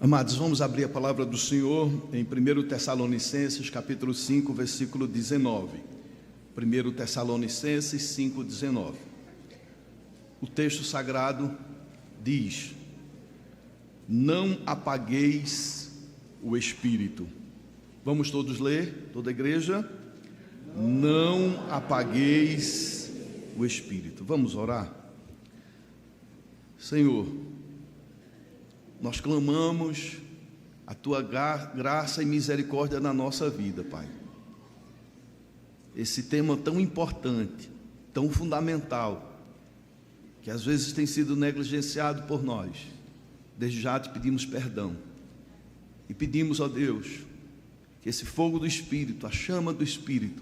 Amados, vamos abrir a palavra do Senhor em 1 Tessalonicenses, capítulo 5, versículo 19. 1 Tessalonicenses 5, 19. O texto sagrado diz: não apagueis o Espírito. Vamos todos ler, toda a igreja? Não apagueis o Espírito. Vamos orar? Senhor, nós clamamos a Tua graça e misericórdia na nossa vida, Pai. Esse tema tão importante, tão fundamental, que às vezes tem sido negligenciado por nós. Desde já te pedimos perdão e pedimos, ó Deus, que esse fogo do Espírito, a chama do Espírito,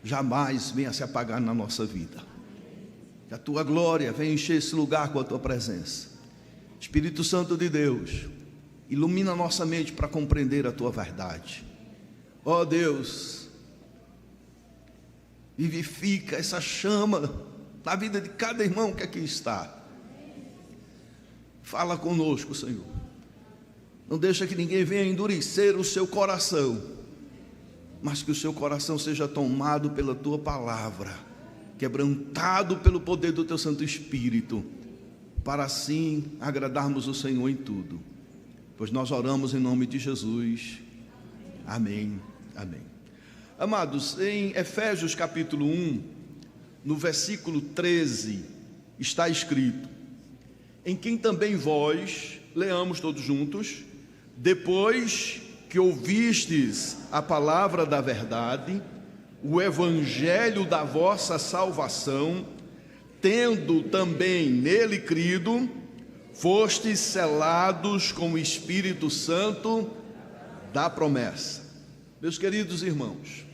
jamais venha se apagar na nossa vida. Que a Tua glória venha encher esse lugar com a Tua presença. Espírito Santo de Deus, ilumina a nossa mente para compreender a Tua verdade. Ó Deus, vivifica essa chama na vida de cada irmão que aqui está. Fala conosco, Senhor. Não deixa que ninguém venha endurecer o seu coração, mas que o seu coração seja tomado pela Tua palavra, quebrantado pelo poder do Teu Santo Espírito, para assim agradarmos o Senhor em tudo. Pois nós oramos em nome de Jesus. Amém, amém. Amados, em Efésios capítulo 1, no versículo 13, está escrito: em quem também vós, leamos todos juntos, depois que ouvistes a palavra da verdade, o evangelho da vossa salvação, tendo também nele crido, fostes selados com o Espírito Santo da promessa. Meus queridos irmãos,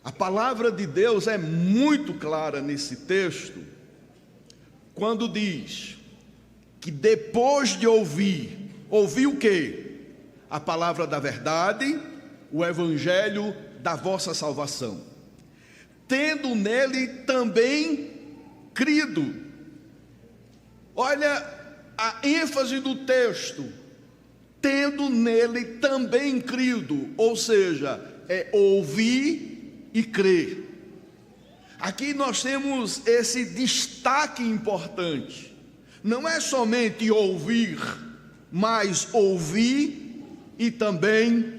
a palavra de Deus é muito clara nesse texto, quando diz que depois de ouvir o quê? A palavra da verdade, o evangelho da vossa salvação, tendo nele também crido. Olha a ênfase do texto: tendo nele também crido, ou seja, é ouvir e crer. Aqui nós temos esse destaque importante. Não é somente ouvir, mas ouvir e também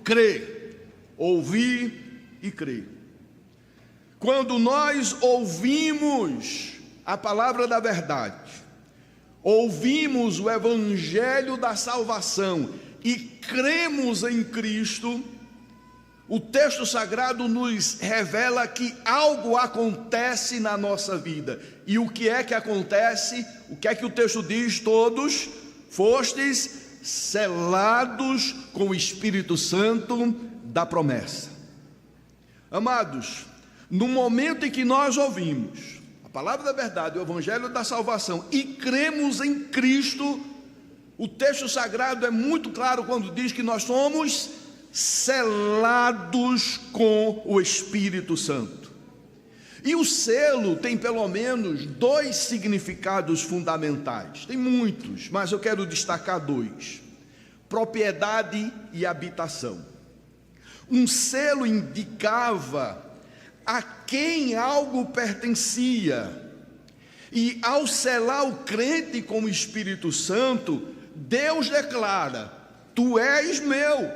crer. Ouvir e crer. Quando nós ouvimos a palavra da verdade, ouvimos o evangelho da salvação e cremos em Cristo, o texto sagrado nos revela que algo acontece na nossa vida. E o que é que acontece? O que é que o texto diz? Todos fostes selados com o Espírito Santo da promessa. Amados, no momento em que nós ouvimos a palavra da verdade, o evangelho da salvação, e cremos em Cristo, o texto sagrado é muito claro quando diz que nós somos selados com o Espírito Santo. E o selo tem pelo menos dois significados fundamentais. Tem muitos, mas eu quero destacar dois: propriedade e habitação. Um selo indicava a quem algo pertencia, e ao selar o crente com o Espírito Santo, Deus declara: tu és meu,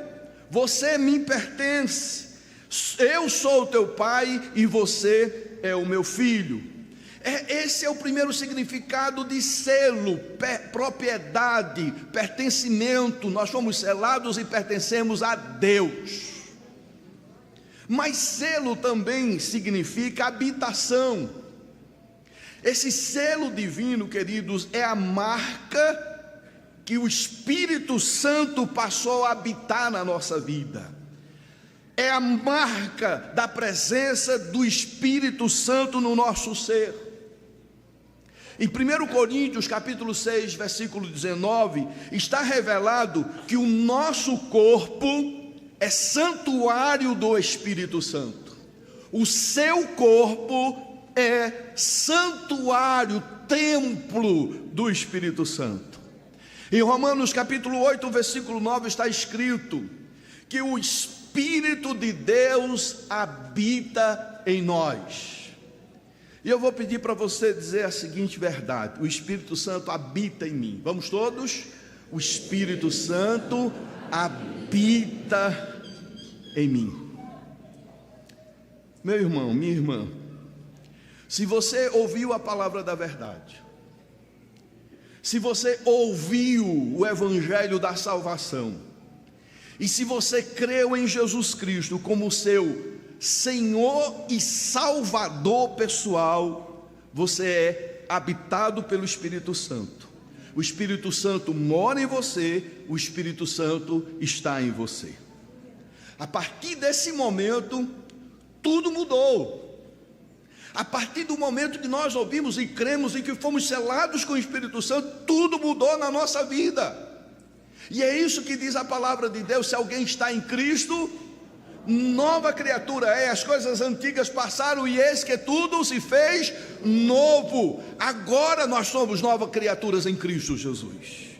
você me pertence, eu sou o teu pai e você é o meu filho. Esse é o primeiro significado de selo: propriedade, pertencimento. Nós fomos selados e pertencemos a Deus. Mas selo também significa habitação. Esse selo divino, queridos, é a marca que o Espírito Santo passou a habitar na nossa vida. É a marca da presença do Espírito Santo no nosso ser. Em 1 Coríntios capítulo 6, versículo 19, está revelado que o nosso corpo é santuário do Espírito Santo. O seu corpo é santuário, templo do Espírito Santo. Em Romanos capítulo 8, versículo 9 está escrito que o Espírito de Deus habita em nós. E eu vou pedir para você dizer a seguinte verdade: o Espírito Santo habita em mim. Vamos todos? O Espírito Santo habita em mim. Meu irmão, minha irmã, se você ouviu a palavra da verdade, se você ouviu o evangelho da salvação, e se você creu em Jesus Cristo como seu Senhor e Salvador pessoal, você é habitado pelo Espírito Santo. O Espírito Santo mora em você, o Espírito Santo está em você. A partir desse momento, tudo mudou. A partir do momento que nós ouvimos e cremos e que fomos selados com o Espírito Santo, tudo mudou na nossa vida. E é isso que diz a palavra de Deus: se alguém está em Cristo, nova criatura é, as coisas antigas passaram e eis que tudo se fez novo. Agora nós somos novas criaturas em Cristo Jesus.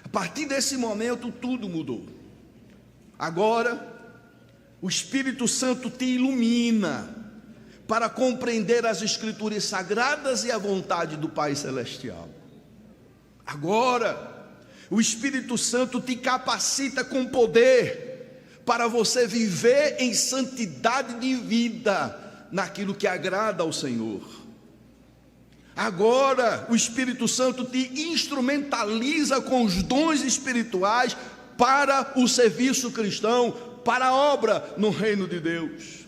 A partir desse momento tudo mudou. Agora o Espírito Santo te ilumina para compreender as Escrituras sagradas e a vontade do Pai Celestial. Agora o Espírito Santo te capacita com poder para você viver em santidade de vida, naquilo que agrada ao Senhor. Agora o Espírito Santo te instrumentaliza com os dons espirituais para o serviço cristão, para a obra no reino de Deus.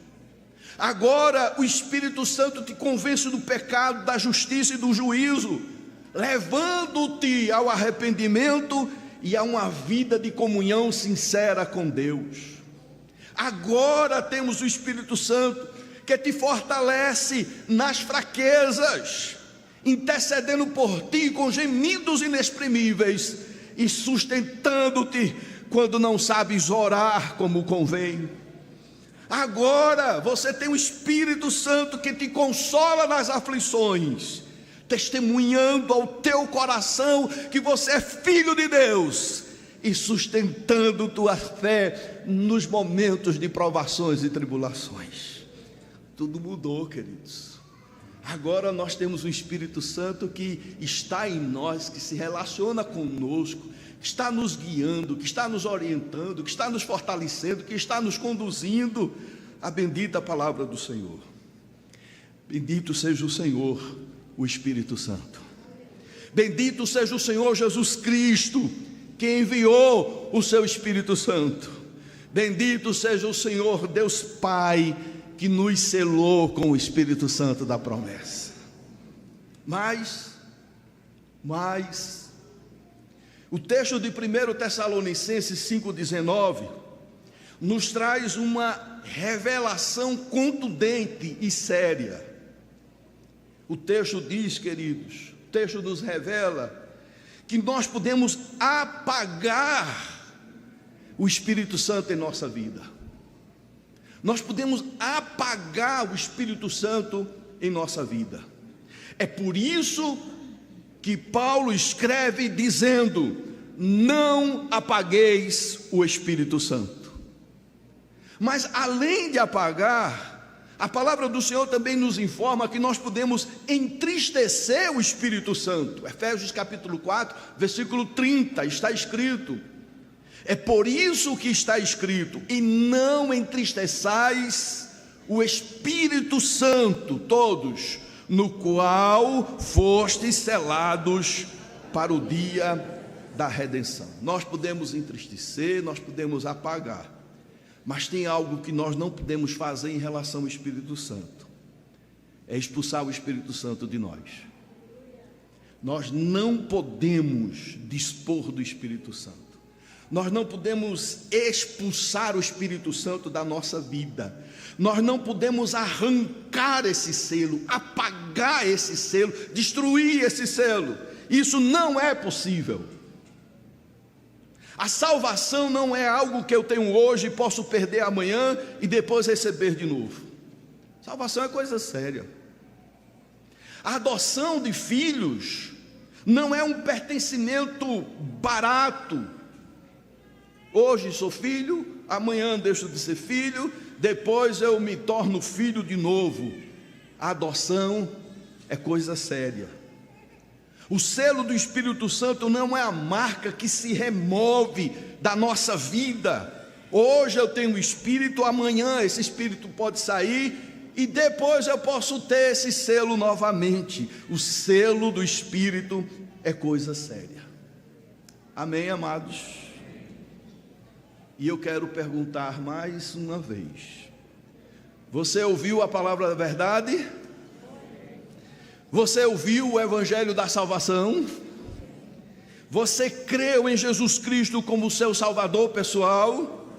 Agora o Espírito Santo te convence do pecado, da justiça e do juízo, levando-te ao arrependimento e a uma vida de comunhão sincera com Deus. Agora temos o Espírito Santo que te fortalece nas fraquezas, intercedendo por ti com gemidos inexprimíveis e sustentando-te quando não sabes orar como convém. Agora você tem o Espírito Santo que te consola nas aflições, testemunhando ao teu coração que você é filho de Deus e sustentando tua fé nos momentos de provações e tribulações. Tudo mudou, queridos. Agora nós temos um Espírito Santo que está em nós, que se relaciona conosco, que está nos guiando, que está nos orientando, que está nos fortalecendo, que está nos conduzindo à bendita palavra do Senhor. Bendito seja o Senhor, o Espírito Santo. Bendito seja o Senhor Jesus Cristo, que enviou o seu Espírito Santo. Bendito seja o Senhor Deus Pai, que nos selou com o Espírito Santo da promessa. Mas o texto de 1 Tessalonicenses 5,19 nos traz uma revelação contundente e séria. O texto diz, queridos, o texto nos revela que nós podemos apagar o Espírito Santo em nossa vida. Nós podemos apagar o Espírito Santo em nossa vida. É por isso que Paulo escreve dizendo: não apagueis o Espírito Santo. Mas além de apagar, a palavra do Senhor também nos informa que nós podemos entristecer o Espírito Santo. Efésios capítulo 4, versículo 30, está escrito: é por isso que está escrito: e não entristeçais o Espírito Santo, todos, no qual fostes selados para o dia da redenção. Nós podemos entristecer, nós podemos apagar, mas tem algo que nós não podemos fazer em relação ao Espírito Santo: é expulsar o Espírito Santo de nós. Nós não podemos dispor do Espírito Santo. Nós não podemos expulsar o Espírito Santo da nossa vida. Nós não podemos arrancar esse selo, apagar esse selo, destruir esse selo. Isso não é possível. A salvação não é algo que eu tenho hoje e posso perder amanhã e depois receber de novo. Salvação é coisa séria. A adoção de filhos Não é um pertencimento barato. Hoje sou filho, amanhã deixo de ser filho, depois eu me torno filho de novo. A adoção é coisa séria. O selo do Espírito Santo não é a marca que se remove da nossa vida. Hoje eu tenho o Espírito, amanhã esse Espírito pode sair e depois eu posso ter esse selo novamente. O selo do Espírito é coisa séria. Amém, amados? E eu quero perguntar mais uma vez: você ouviu a palavra da verdade? Você ouviu o evangelho da salvação? Você creu em Jesus Cristo como seu salvador pessoal?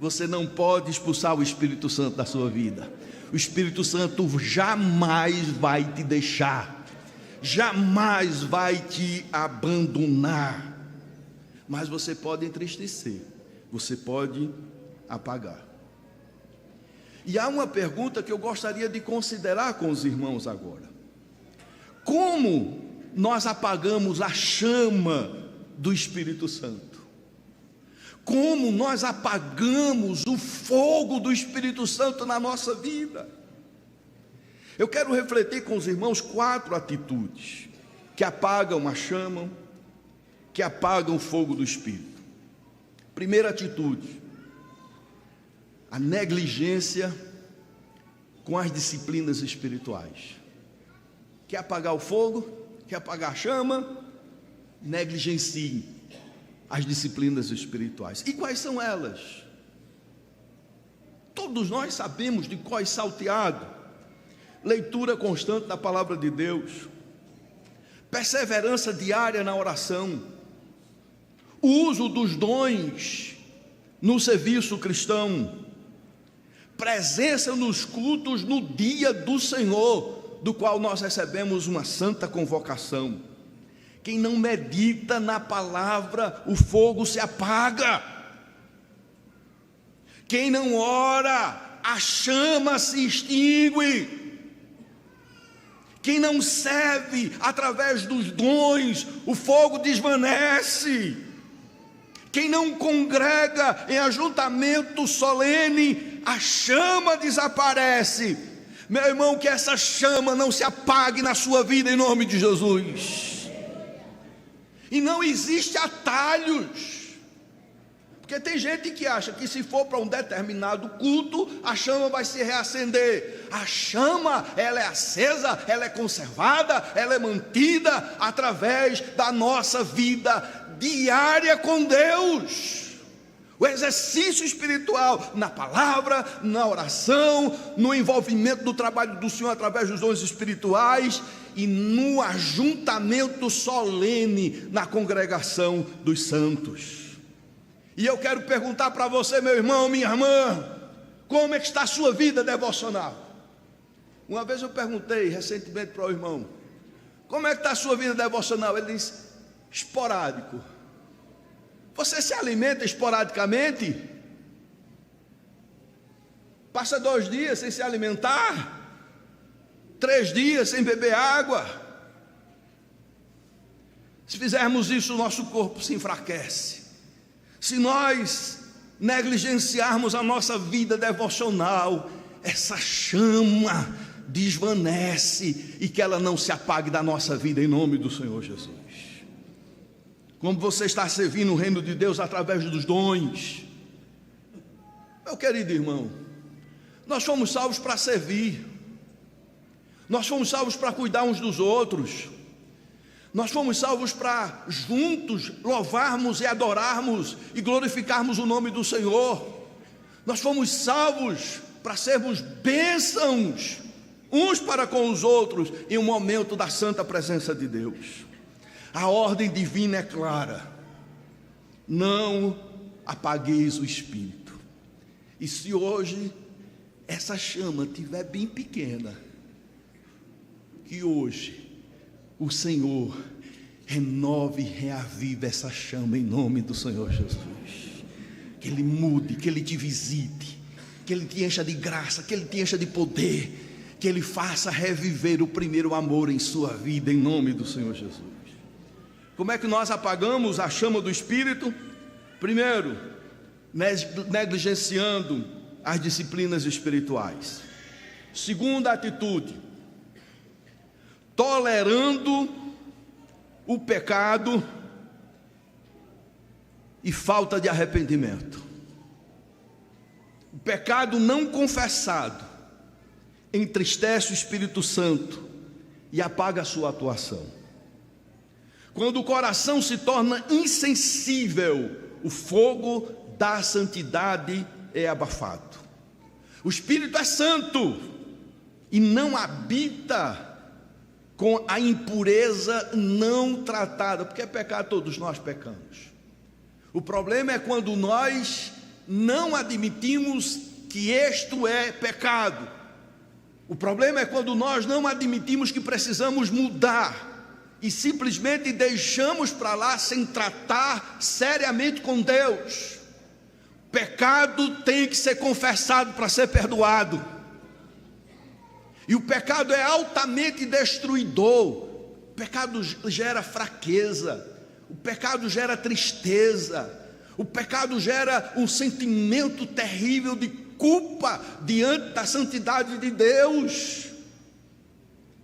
Você não pode expulsar o Espírito Santo da sua vida. O Espírito Santo jamais vai te deixar, jamais vai te abandonar. Mas você pode entristecer, você pode apagar. E há uma pergunta que eu gostaria de considerar com os irmãos agora: como nós apagamos a chama do Espírito Santo? Como nós apagamos o fogo do Espírito Santo na nossa vida? Eu quero refletir com os irmãos 4 atitudes que apagam a chama, que apagam o fogo do Espírito. Primeira atitude: a negligência com as disciplinas espirituais. Quer apagar o fogo? Quer apagar a chama? Negligencie as disciplinas espirituais. E quais são elas? Todos nós sabemos de cor salteado: leitura constante da palavra de Deus, perseverança diária na oração, o uso dos dons no serviço cristão, presença nos cultos no dia do Senhor, do qual nós recebemos uma santa convocação. Quem não medita na palavra, o fogo se apaga. Quem não ora, a chama se extingue. Quem não serve através dos dons, o fogo desvanece. Quem não congrega em ajuntamento solene, a chama desaparece. Meu irmão, que essa chama não se apague na sua vida, em nome de Jesus. E não existe atalhos, porque tem gente que acha que se for para um determinado culto, a chama vai se reacender. A chama, ela é acesa, ela é conservada, ela é mantida através da nossa vida diária com Deus. O exercício espiritual na palavra, na oração, no envolvimento do trabalho do Senhor através dos dons espirituais e no ajuntamento solene na congregação dos santos. E eu quero perguntar para você, meu irmão, minha irmã, como é que está a sua vida devocional? Uma vez eu perguntei recentemente para o irmão: como é que está a sua vida devocional? Ele disse: esporádico. Você se alimenta esporadicamente? Passa 2 dias sem se alimentar? 3 dias sem beber água? Se fizermos isso, o nosso corpo se enfraquece. Se nós negligenciarmos a nossa vida devocional, essa chama desvanece, e que ela não se apague da nossa vida, em nome do Senhor Jesus. Como você está servindo o reino de Deus através dos dons? Meu querido irmão, nós fomos salvos para servir, nós fomos salvos para cuidar uns dos outros, nós fomos salvos para juntos louvarmos e adorarmos e glorificarmos o nome do Senhor. Nós fomos salvos para sermos bênçãos uns para com os outros em um momento da santa presença de Deus. A ordem divina é clara: não apagueis o Espírito. E se hoje essa chama estiver bem pequena, que hoje o Senhor renove e reavive essa chama em nome do Senhor Jesus. Que Ele mude, que Ele te visite, que Ele te encha de graça, que Ele te encha de poder, que Ele faça reviver o primeiro amor em sua vida, em nome do Senhor Jesus. Como é que nós apagamos a chama do Espírito? Primeiro, negligenciando as disciplinas espirituais. Segunda atitude, tolerando o pecado e falta de arrependimento. O pecado não confessado entristece o Espírito Santo e apaga a sua atuação. Quando o coração se torna insensível, o fogo da santidade é abafado. O Espírito é santo e não habita com a impureza não tratada, porque é pecado, todos nós pecamos. O problema é quando nós não admitimos que isto é pecado. O problema é quando nós não admitimos que precisamos mudar e simplesmente deixamos para lá sem tratar seriamente com Deus. Pecado tem que ser confessado para ser perdoado. E o pecado é altamente destruidor. O pecado gera fraqueza. O pecado gera tristeza. O pecado gera um sentimento terrível de culpa diante da santidade de Deus.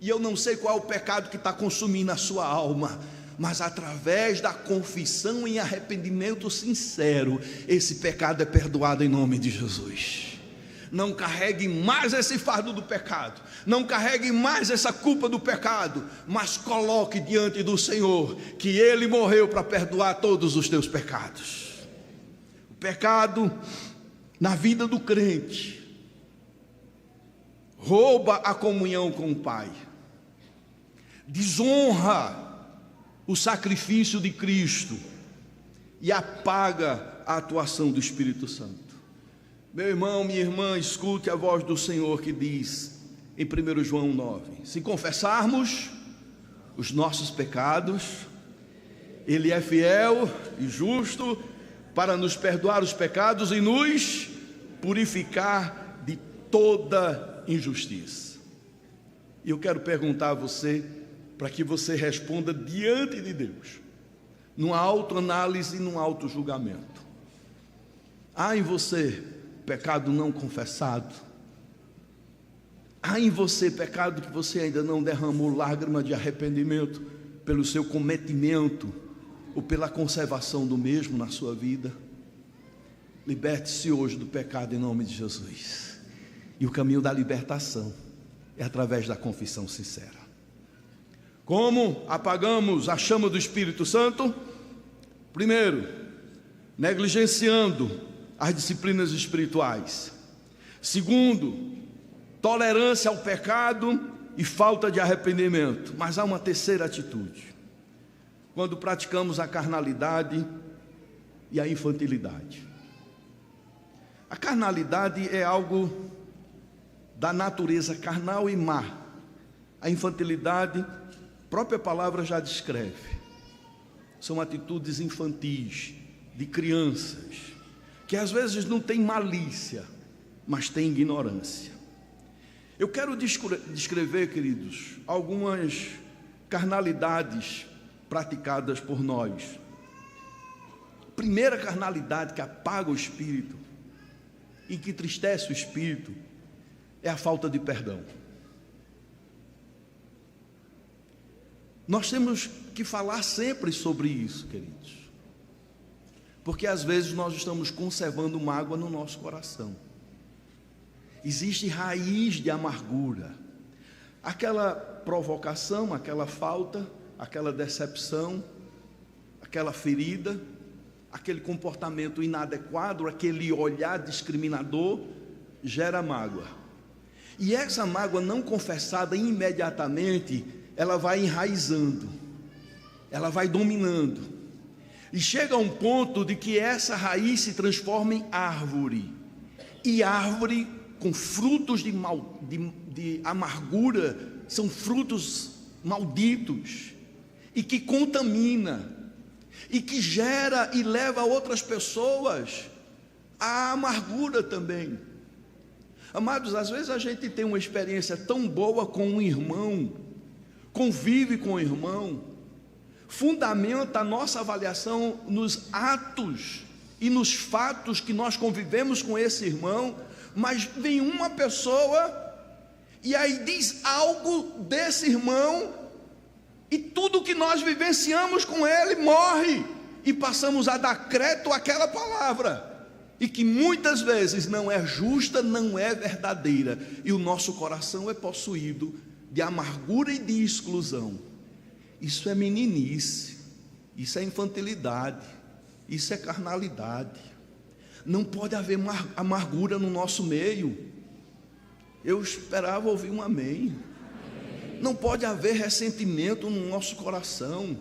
E eu não sei qual é o pecado que está consumindo a sua alma, mas através da confissão em arrependimento sincero, esse pecado é perdoado em nome de Jesus. Não carregue mais esse fardo do pecado, não carregue mais essa culpa do pecado, mas coloque diante do Senhor que Ele morreu para perdoar todos os teus pecados. O pecado na vida do crente rouba a comunhão com o Pai, desonra o sacrifício de Cristo e apaga a atuação do Espírito Santo. Meu irmão, minha irmã, escute a voz do Senhor que diz em 1 João 9: se confessarmos os nossos pecados, Ele é fiel e justo para nos perdoar os pecados e nos purificar de toda injustiça. E eu quero perguntar a você, para que você responda diante de Deus, numa autoanálise e num autojulgamento: há em você pecado não confessado? Há em você pecado que você ainda não derramou lágrima de arrependimento pelo seu cometimento ou pela conservação do mesmo na sua vida? Liberte-se hoje do pecado em nome de Jesus. E o caminho da libertação é através da confissão sincera. Como apagamos a chama do Espírito Santo? Primeiro, negligenciando as disciplinas espirituais. Segundo, tolerância ao pecado e falta de arrependimento. Mas há uma terceira atitude: quando praticamos a carnalidade e a infantilidade. A carnalidade é algo da natureza carnal e má. A infantilidade, a própria palavra já descreve. São atitudes infantis, de crianças, que às vezes não tem malícia, mas tem ignorância. Eu quero descrever, queridos, algumas carnalidades praticadas por nós. A primeira carnalidade que apaga o espírito e que entristece o espírito é a falta de perdão. Nós temos que falar sempre sobre isso, queridos, porque às vezes nós estamos conservando mágoa no nosso coração. Existe raiz de amargura, aquela provocação, aquela falta, aquela decepção, aquela ferida, aquele comportamento inadequado, aquele olhar discriminador, gera mágoa. E essa mágoa não confessada imediatamente, ela vai enraizando, ela vai dominando, e chega a um ponto de que essa raiz se transforma em árvore, e árvore com frutos de amargura, são frutos malditos, e que contamina, e que gera e leva outras pessoas à amargura também. Amados, às vezes a gente tem uma experiência tão boa com um irmão, convive com o irmão, fundamenta a nossa avaliação nos atos e nos fatos que nós convivemos com esse irmão, mas vem uma pessoa e aí diz algo desse irmão, e tudo que nós vivenciamos com ele morre, e passamos a dar crédito àquela palavra, e que muitas vezes não é justa, não é verdadeira, e o nosso coração é possuído de amargura e de exclusão. Isso é meninice, isso é infantilidade, isso é carnalidade. Não pode haver amargura no nosso meio. Eu esperava ouvir um amém. Não pode haver ressentimento no nosso coração,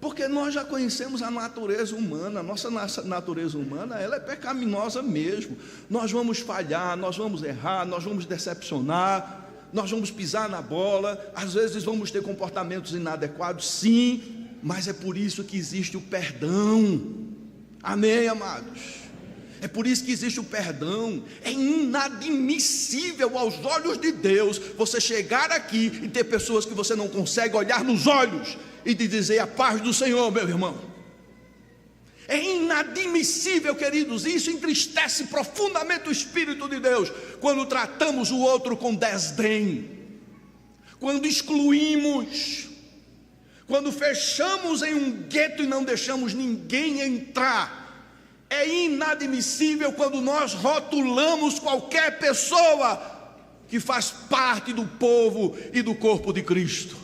porque nós já conhecemos a natureza humana. A nossa natureza humana, ela é pecaminosa mesmo. Nós vamos falhar, nós vamos errar, nós vamos decepcionar, nós vamos pisar na bola, às vezes vamos ter comportamentos inadequados, sim, mas é por isso que existe o perdão. Amém, amados? É por isso que existe o perdão. É inadmissível aos olhos de Deus você chegar aqui e ter pessoas que você não consegue olhar nos olhos e te dizer a paz do Senhor, meu irmão. É inadmissível, queridos. Isso entristece profundamente o Espírito de Deus, quando tratamos o outro com desdém, quando excluímos, quando fechamos em um gueto e não deixamos ninguém entrar. É inadmissível quando nós rotulamos qualquer pessoa que faz parte do povo e do corpo de Cristo.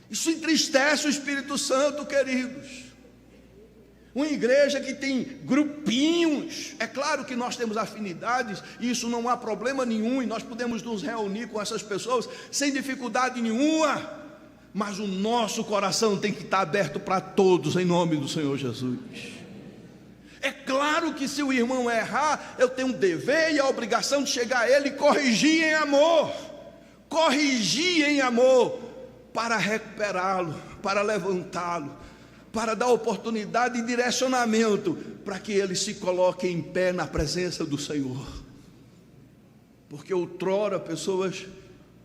Isso entristece o Espírito Santo, queridos. Uma igreja que tem grupinhos, é claro que nós temos afinidades, e isso não há problema nenhum, e nós podemos nos reunir com essas pessoas sem dificuldade nenhuma, mas o nosso coração tem que estar aberto para todos, em nome do Senhor Jesus. É claro que se o irmão errar, eu tenho o dever e a obrigação de chegar a ele e corrigir em amor, para recuperá-lo, para levantá-lo, para dar oportunidade e direcionamento, para que ele se coloque em pé na presença do Senhor. Porque outrora pessoas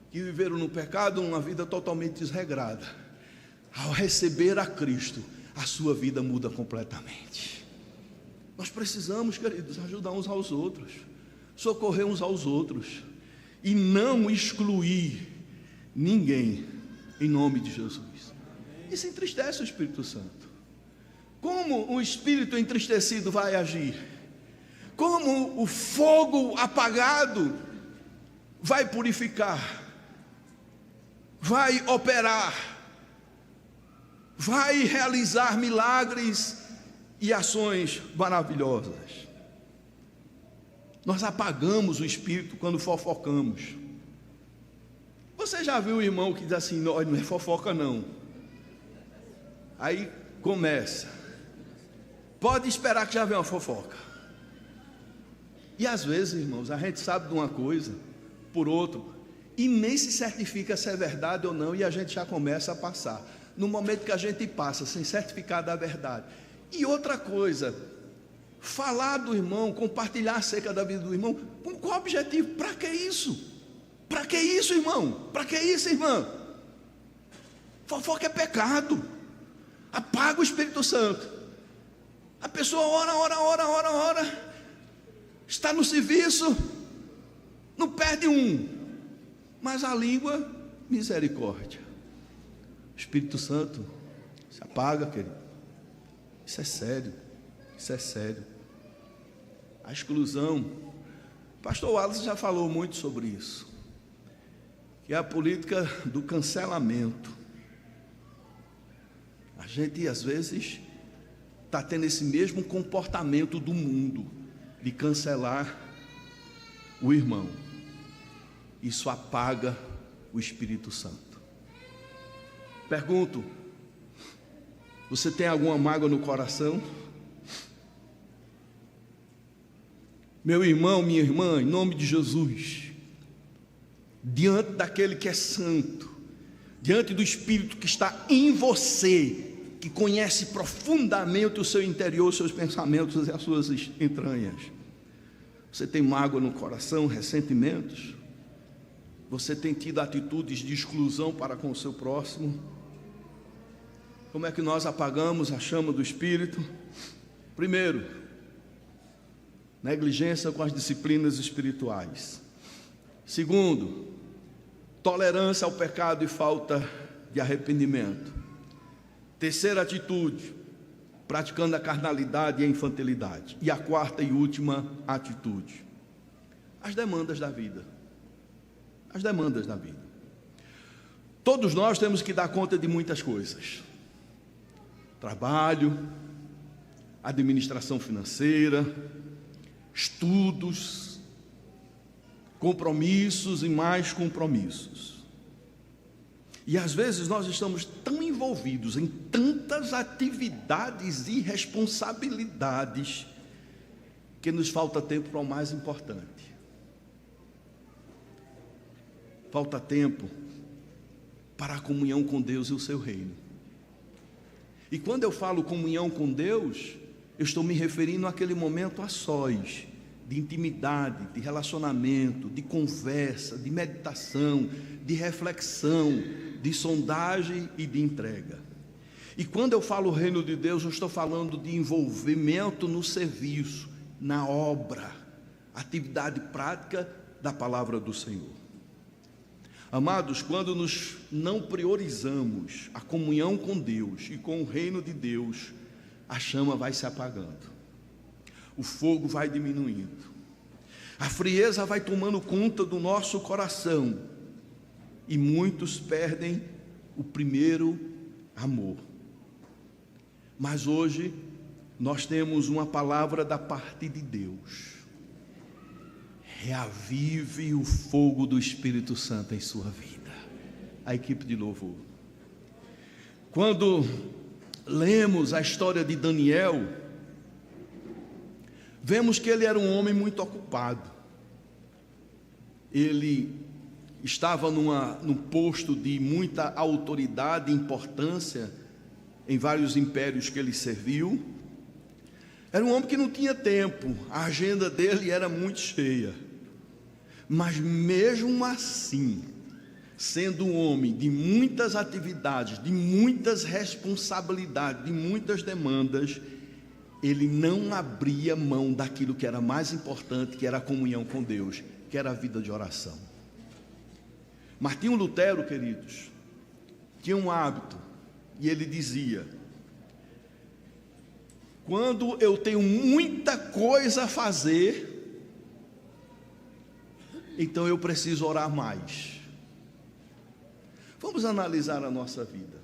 que viveram no pecado, uma vida totalmente desregrada, ao receber a Cristo, a sua vida muda completamente. Nós precisamos, queridos, ajudar uns aos outros, socorrer uns aos outros, e não excluir ninguém, em nome de Jesus. Isso entristece o Espírito Santo. Como o Espírito entristecido vai agir? Como o fogo apagado vai purificar, vai operar, vai realizar milagres e ações maravilhosas? Nós apagamos o Espírito quando fofocamos. Você já viu o irmão que diz assim: não é fofoca não? Aí começa, pode esperar que já vem uma fofoca. E às vezes, irmãos, a gente sabe de uma coisa por outro, e nem se certifica se é verdade ou não, e a gente já começa a passar. No momento que a gente passa, sem certificar da verdade. E outra coisa, falar do irmão, compartilhar acerca da vida do irmão, com qual objetivo? Para que isso? Para que isso, irmão? Para que isso, irmã? Fofoca é pecado, apaga o Espírito Santo. A pessoa ora, está no serviço, não perde um, mas a língua, misericórdia. O Espírito Santo se apaga, querido. Isso é sério, isso é sério. A exclusão, o pastor Wallace já falou muito sobre isso, que é a política do cancelamento. A gente às vezes está tendo esse mesmo comportamento do mundo, de cancelar o irmão. Isso apaga o Espírito Santo. Pergunto: você tem alguma mágoa no coração? Meu irmão, minha irmã, em nome de Jesus, diante daquele que é santo, diante do Espírito que está em você, que conhece profundamente o seu interior, os seus pensamentos e as suas entranhas, você tem mágoa no coração, ressentimentos? Você tem tido atitudes de exclusão para com o seu próximo? Como é que nós apagamos a chama do Espírito? Primeiro, negligência com as disciplinas espirituais. Segundo, tolerância ao pecado e falta de arrependimento. Terceira atitude, praticando a carnalidade e a infantilidade. E a quarta e última atitude, as demandas da vida. As demandas da vida. Todos nós temos que dar conta de muitas coisas: trabalho, administração financeira, estudos, compromissos e mais compromissos. E às vezes nós estamos tão envolvidos em tantas atividades e responsabilidades que nos falta tempo para o mais importante. Falta tempo para a comunhão com Deus e o seu reino. E quando eu falo comunhão com Deus, eu estou me referindo àquele momento a sós, de intimidade, de relacionamento, de conversa, de meditação, de reflexão, de sondagem e de entrega. E quando eu falo reino de Deus, eu estou falando de envolvimento no serviço, na obra, atividade prática da palavra do Senhor. Amados, quando nós não priorizamos a comunhão com Deus e com o reino de Deus, a chama vai se apagando, o fogo vai diminuindo, a frieza vai tomando conta do nosso coração e muitos perdem o primeiro amor. Mas hoje nós temos uma palavra da parte de Deus: reavive o fogo do Espírito Santo em sua vida. A equipe de louvor. Quando lemos a história de Daniel, vemos que ele era um homem muito ocupado. Ele estava num posto de muita autoridade e importância em vários impérios que ele serviu. Era um homem que não tinha tempo, a agenda dele era muito cheia. Mas mesmo assim, sendo um homem de muitas atividades, de muitas responsabilidades, de muitas demandas, ele não abria mão daquilo que era mais importante, que era a comunhão com Deus, que era a vida de oração. Martinho Lutero, queridos, tinha um hábito, e ele dizia: quando eu tenho muita coisa a fazer, então eu preciso orar mais. Vamos analisar a nossa vida.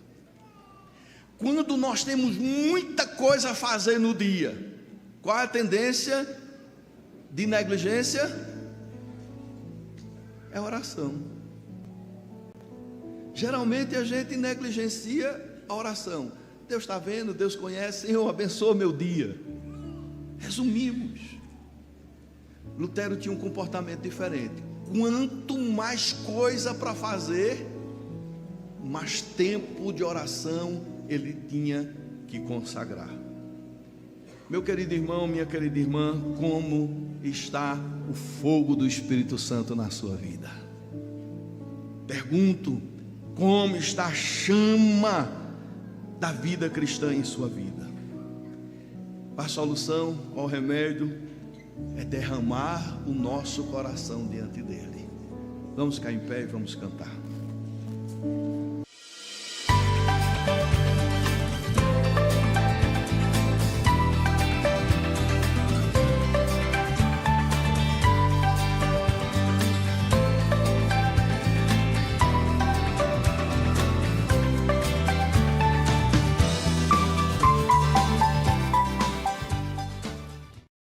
Quando nós temos muita coisa a fazer no dia, qual é a tendência de negligência? É oração. Geralmente a gente negligencia a oração. Deus está vendo, Deus conhece, Senhor, abençoa meu dia. Resumimos. Lutero tinha um comportamento diferente. Quanto mais coisa para fazer, mais tempo de oração ele tinha que consagrar. Meu querido irmão, minha querida irmã, como está o fogo do Espírito Santo na sua vida? Pergunto, como está a chama da vida cristã em sua vida? A solução, o remédio é derramar o nosso coração diante dele. Vamos ficar em pé e vamos cantar.